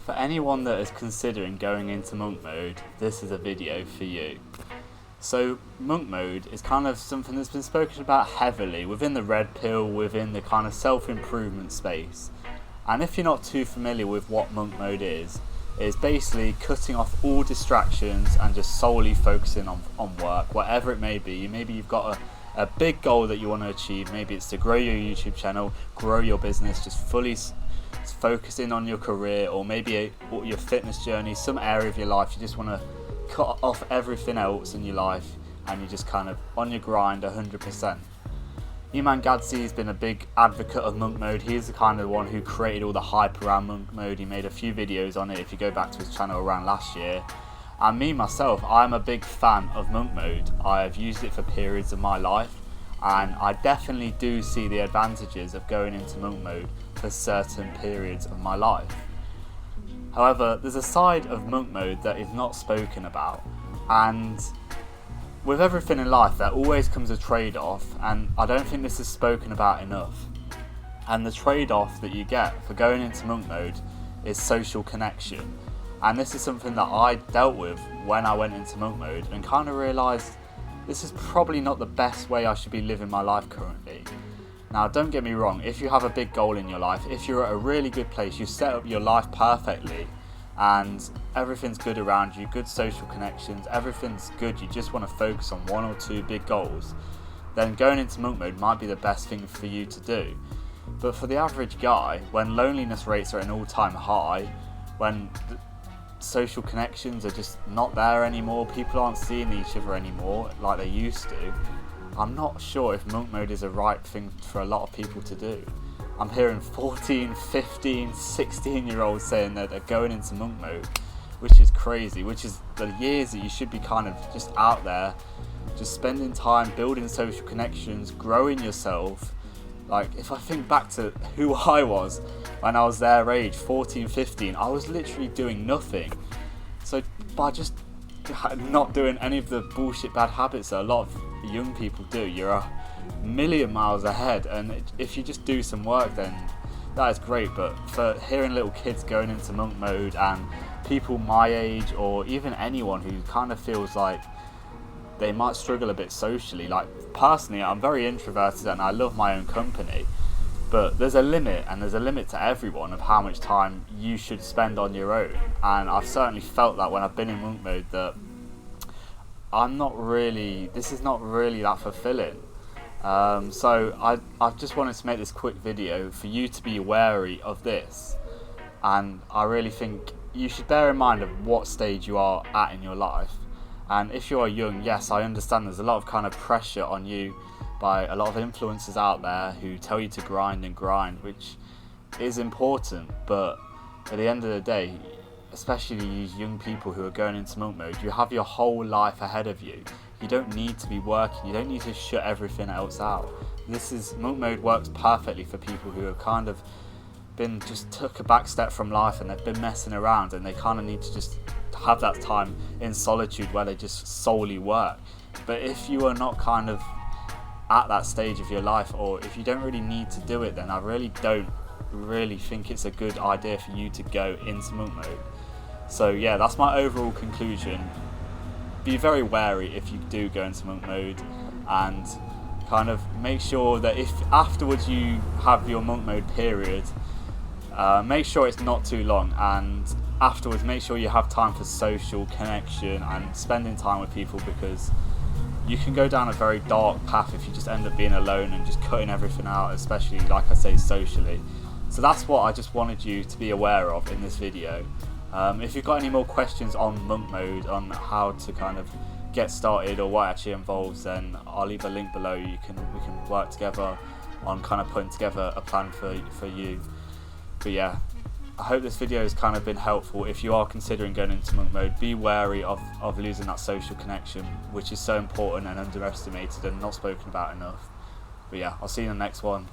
For anyone that is considering going into monk mode, this is a video for you. So monk mode is kind of something that's been spoken about heavily within the red pill, within the kind of self-improvement space. And if you're not too familiar with what monk mode is, it's basically cutting off all distractions and just solely focusing on work, whatever it may be. Maybe you've got a big goal that you want to achieve. Maybe it's to grow your YouTube channel, grow your business, just fully focusing on your career, or maybe your fitness journey, some area of your life you just want to cut off everything else in your life and you're just kind of on your grind 100%. Iman Gadzhi has been a big advocate of monk mode. He's the kind of one who created all the hype around monk mode. He made a few videos on it if you go back to his channel around last year. And me myself, I'm a big fan of monk mode. I have used it for periods of my life, and I definitely do see the advantages of going into monk mode for certain periods of my life. However, there's a side of monk mode that is not spoken about, and with everything in life there always comes a trade-off, and I don't think this is spoken about enough. And the trade-off that you get for going into monk mode is social connection. And this is something that I dealt with when I went into monk mode and kind of realised this is probably not the best way I should be living my life currently. Now, don't get me wrong, if you have a big goal in your life, if you're at a really good place, you set up your life perfectly and everything's good around you, good social connections, everything's good, you just want to focus on one or two big goals, then going into monk mode might be the best thing for you to do. But for the average guy, when loneliness rates are at an all-time high, when social connections are just not there anymore, people aren't seeing each other anymore like they used to, I'm not sure if monk mode is the right thing for a lot of people to do. I'm hearing 14, 15, 16 year olds saying that they're going into monk mode, which is crazy, which is the years that you should be kind of just out there, just spending time building social connections, growing yourself. Like, if I think back to who I was when I was their age, 14, 15, I was literally doing nothing. So by just not doing any of the bullshit bad habits that a lot of young people do, you're a million miles ahead. And if you just do some work, then that is great. But for hearing little kids going into monk mode and people my age, or even anyone who kind of feels like they might struggle a bit socially, like personally I'm very introverted and I love my own company, but there's a limit, and there's a limit to everyone of how much time you should spend on your own. And I've certainly felt that when I've been in monk mode, that this is not really that fulfilling. So I've just wanted to make this quick video for you to be wary of this, and I really think you should bear in mind of what stage you are at in your life. And if you are young, yes, I understand there's a lot of kind of pressure on you by a lot of influencers out there who tell you to grind and grind, which is important. But at the end of the day, especially these young people who are going into monk mode, you have your whole life ahead of you. You don't need to be working, you don't need to shut everything else out. Monk mode works perfectly for people who have kind of just took a back step from life and they've been messing around, and they kind of need to just have that time in solitude where they just solely work. But if you are not kind of at that stage of your life, or if you don't really need to do it, then I really don't think it's a good idea for you to go into monk mode. So yeah, that's my overall conclusion. Be very wary if you do go into monk mode, and kind of make sure that if afterwards you have your monk mode period, make sure it's not too long, and afterwards make sure you have time for social connection and spending time with people, because you can go down a very dark path if you just end up being alone and just cutting everything out, especially, like I say, socially. So that's what I just wanted you to be aware of in this video. If you've got any more questions on monk mode, on how to kind of get started or what it actually involves, then I'll leave a link below. We can work together on kind of putting together a plan for you. But yeah, I hope this video has kind of been helpful. If you are considering going into monk mode, be wary of losing that social connection, which is so important and underestimated and not spoken about enough. But yeah, I'll see you in the next one.